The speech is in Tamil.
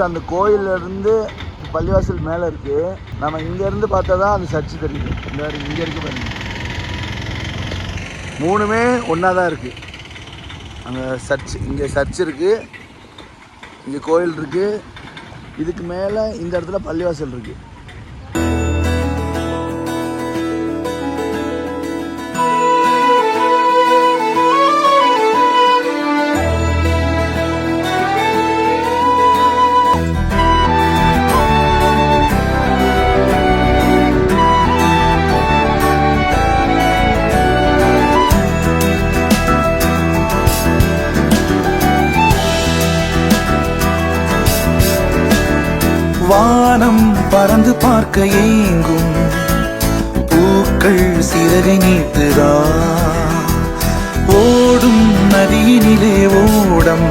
அந்த கோயிலிருந்து பள்ளிவாசல் மேலே இருக்குது. நம்ம இங்கேருந்து பார்த்தா தான் அந்த சர்ச்சு தெரியுது. இங்கே இருக்குது பாருங்க, மூணுமே ஒன்றா தான் இருக்குது. அங்கே சர்ச், இங்கே சர்ச் இருக்குது, இங்கே கோயில் இருக்குது, இதுக்கு மேலே இந்த இடத்துல பள்ளிவாசல் இருக்குது. வானம் பறந்து பார்க்க ஏங்கும், பூக்கள் சிறகை நீட்டுதா, ஓடும் நதியினிலே ஓடம்